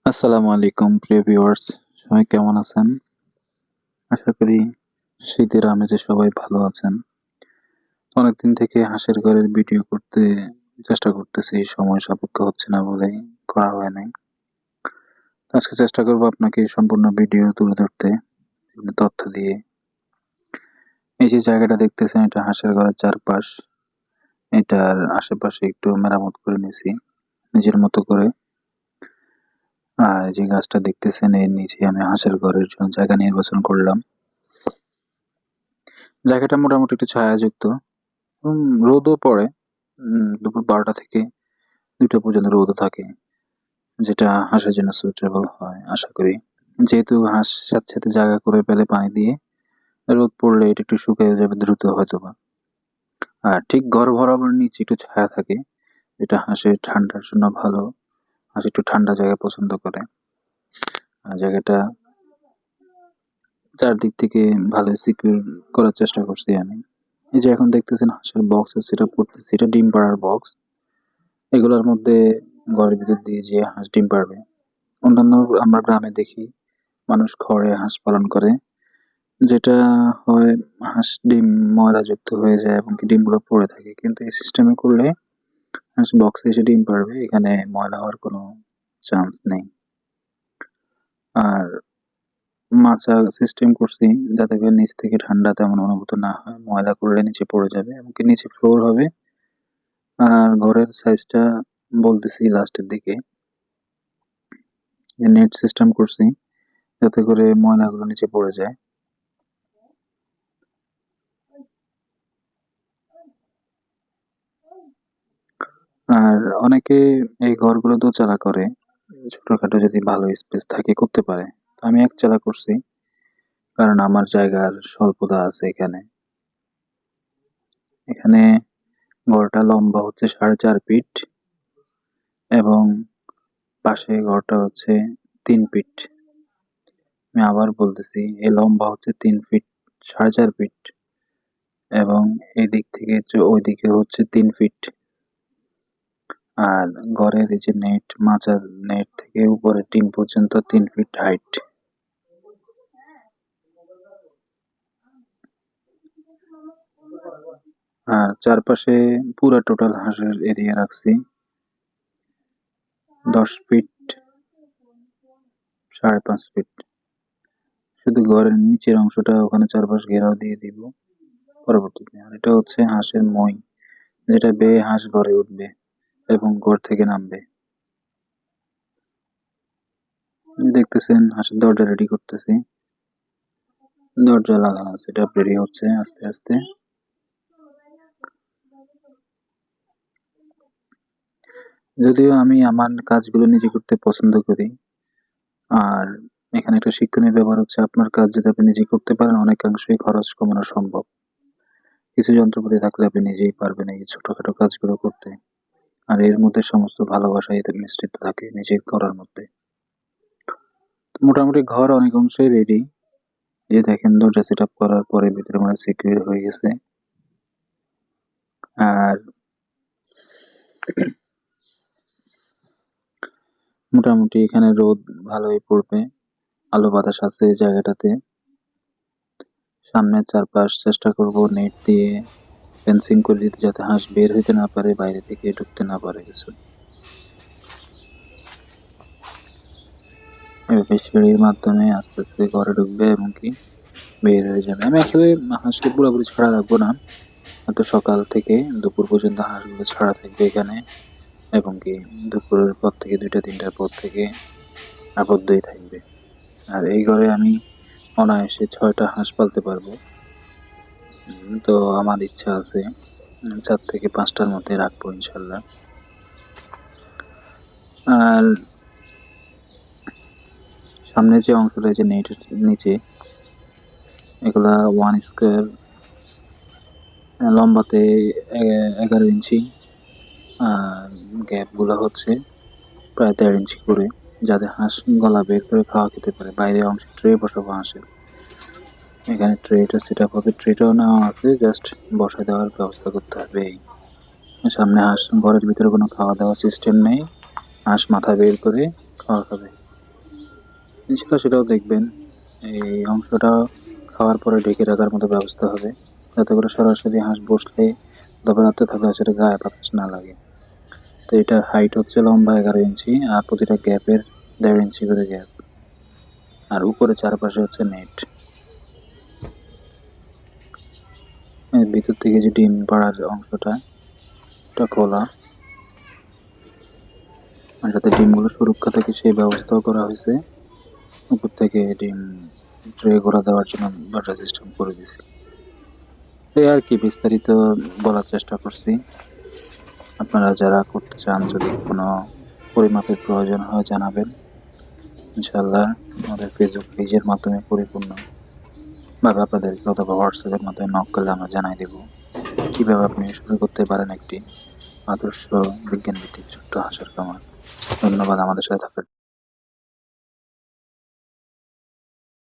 আসসালামু আলাইকুম প্রিয় ভিউয়ার্স, সবাই কেমন আছেন? আশা করি শীতের আমেজে সবাই ভালো আছেন। অনেকদিন থেকে হাঁসের ঘরের ভিডিও করতে চেষ্টা করতেছি, সময় সাপেক্ষ হচ্ছে না বলেই করা হয় নাই। আজকে চেষ্টা করব আপনাকে সম্পূর্ণ ভিডিও তুলে ধরতে, বিভিন্ন তথ্য দিয়ে। এই যে জায়গাটা দেখতেছেন, এটা হাঁসের ঘরের চারপাশ। এটার আশেপাশে একটু মেরামত করে নিয়েছি নিজের মতো করে। আর যে গাছটা দেখতেছেন, এর নিচে আমি হাঁসের ঘরের জন্য জায়গা নির্বাচন করলাম। জায়গাটা মোটামুটি একটু ছায়াযুক্ত, রোদও পড়ে। দুপুর 12টা থেকে 2টা পর্যন্ত রোদও থাকে, যেটা হাঁসের জন্য সুইটেবল হয় আশা করি। যেহেতু হাঁস সাথে সাথে জায়গা করে ফেলে পানি দিয়ে, রোদ পড়লে এটা একটু শুকিয়ে যাবে দ্রুত হয়তোবা। আর ঠিক ঘর বরাবর নিচে একটু ছায়া থাকে, যেটা হাঁসের ঠান্ডার জন্য ভালো। হাঁস একটু ঠান্ডা জায়গা পছন্দ করে। আর জায়গাটা চারদিক থেকে ভালো সিকিউর করার চেষ্টা করছি আমি। এই যে এখন দেখতেছেন হাঁসের বক্সের সেটআপ করতেছি, এটা ডিম পাড়ার বক্স। এগুলোর মধ্যে ঘরের ভিতর দিয়ে যে হাঁস ডিম পাড়বে। অন্যান্য আমরা গ্রামে দেখি মানুষ খড়ে হাঁস পালন করে, যেটা হয় হাঁস ডিম ময়লাযুক্ত হয়ে যায় এবং কি ডিমগুলো পড়ে থাকে। কিন্তু এই সিস্টেমে করলে হাঁস বক্সে এসে ডিম পাড়বে, এখানে ময়লা হওয়ার কোনো চান্স নেই। আর মাচা সিস্টেম করছি যাতে করে নিচ থেকে ঠান্ডা তেমন অনুভূত না হয়, ময়লা করলে নিচে পড়ে যাবে এবং কি নিচে ফ্লোর হবে। আর ঘরের সাইজটা বলতেছি লাস্টের দিকে, নেট সিস্টেম করছি যাতে করে ময়লাগুলো নিচে পড়ে যায়। আর অনেকে এই ঘরগুলো দোচালা করে, ছোটখাটো যদি ভালো স্পেস থাকে করতে পারে। তো আমি একচালা করছি, কারণ আমার জায়গার স্বল্পতা আছে এখানে। এখানে ঘরটা লম্বা হচ্ছে 4.5 ফিট এবং পাশে ঘরটা হচ্ছে 3 ফিট। আমি আবার বলতেছি, এই লম্বা হচ্ছে 3 ফিট, 4.5 ফিট এবং এই দিক থেকে ওই দিকে হচ্ছে 3 ফিট। আর ঘরের এই যে নেট, মাচার নেট থেকে উপরে টিন পর্যন্ত 3 ফিট হাইট। আর চারপাশে পুরা টোটাল হাঁসের এরিয়া রাখছি 10 ফিট, 5.5 ফিট। শুধু ঘরের নিচের অংশটা ওখানে চারপাশ ঘেরাও দিয়ে দিব পরবর্তীতে। আর এটা হচ্ছে হাঁসের মই, যেটা বেয়ে হাঁস ঘরে উঠবে এবং ঘর থেকে নামবে। দেখতেছেন হাঁসের দরজা রেডি করতেছি, দরজা লাগানো আছে, এটা রেডি হচ্ছে আস্তে আস্তে। যদিও আমি আমার কাজগুলো নিজে করতে পছন্দ করি, আর এখানে একটা শিক্ষণীয় ব্যাপার হচ্ছে, আপনার কাজ যদি আপনি নিজে করতে পারেন অনেকাংশেই খরচ কমানো সম্ভব। কিছু যন্ত্রপাতি থাকলে আপনি নিজেই পারবেন এই ছোটখাটো কাজগুলো করতে। আর এর মধ্যে সমস্ত ভালোবাসা এতে মিশ্রিত থাকে নিজে করার মধ্যে। মোটামুটি ঘর অনেক অংশেই রেডি। যে দেখেন দরজা সেট আপ করার পরে ভিতরে মানে সিকিউর হয়ে গেছে। আর মোটামুটি এখানে রোদ ভালোই পড়বে, আলো বাতাস আছে এই জায়গাটাতে। সামনের চারপাশ চেষ্টা করব নেট দিয়ে ফেন্সিং করে দিতে, যাতে হাঁস বের হইতে না পারে, বাইরে থেকে ঢুকতে না পারে কিছু। এভাবে সিঁড়ির মাধ্যমে আস্তে আস্তে ঘরে ঢুকবে এবং কি বের হয়ে যাবে। আমি আসলে হাঁসকে পুরোপুরি ছাড়া রাখবো না, হয়তো সকাল থেকে দুপুর পর্যন্ত হাঁসগুলো ছাড়া থাকবে এখানে এবং কি দুপুরের পর থেকে 2টা-3টার পর থেকে আবদ্ধই থাকবে। আর এই ঘরে আমি অনায়াসে 6টা হাঁস পালতে পারবো। তো আমার ইচ্ছা আছে 4 থেকে 5টার মধ্যে রাখবো ইনশাল্লাহ। আর সামনে যে অংশটা, যে নেটের নিচে, এগুলা 1 স্কোয়ার, লম্বাতে 11 ইঞ্চি, আর গ্যাপগুলো হচ্ছে প্রায় 1.5 ইঞ্চি করে, যাতে হাঁস গলা বের করে খাওয়া খেতে পারে। বাইরে অংশে ট্রে বসাবো হাঁসের, এখানে ট্রেটা সেট আপ হবে, ট্রেটাও নেওয়া আছে, জাস্ট বসায় দেওয়ার ব্যবস্থা করতে হবে। সামনে হাঁস, ঘরের ভিতরে কোনো খাওয়া দাওয়া সিস্টেম নেই, হাঁস মাথা বের করে খাওয়া খাবে। ইনশাল্লাহ সেটাও দেখবেন। এই অংশটা খাওয়ার পরে ঢেকে রাখার মতো ব্যবস্থা হবে, যাতে করে সরাসরি হাঁস বসলে দবানাতে থাকলে সেটা গায়ে বাতাস না লাগে। তো এটা হাইট হচ্ছে লম্বা 11 ইঞ্চি, আর প্রতিটা গ্যাপের 1.5 ইঞ্চি করে গ্যাপ, আর উপরে চারপাশে হচ্ছে নেট। এর ভিতর থেকে যে ডিম পাড়ার অংশটা, এটা খোলা, আর যাতে ডিমগুলো সুরক্ষা থাকে সেই ব্যবস্থাও করা হয়েছে। উপর থেকে ডিম ট্রে করে দেওয়ার জন্য বাটার সিস্টেম করে দিয়েছি। এই আর কি বিস্তারিত বলার চেষ্টা করছি। আপনারা যারা করতে চান, যদি কোনো পরিমাপের প্রয়োজন হয় জানাবেন। ইনশাল্লাহ আমাদের ফেসবুক পেজের মাধ্যমে পরিপূর্ণভাবে আপনাদেরকে, অথবা হোয়াটসঅ্যাপের মাধ্যমে নক করলে আমরা জানাই দেব কীভাবে আপনি শুরু করতে পারেন একটি আদর্শ বিজ্ঞান ভিত্তিক ছোট্ট হাঁসের খামার। ধন্যবাদ আমাদের সাথে থাকার।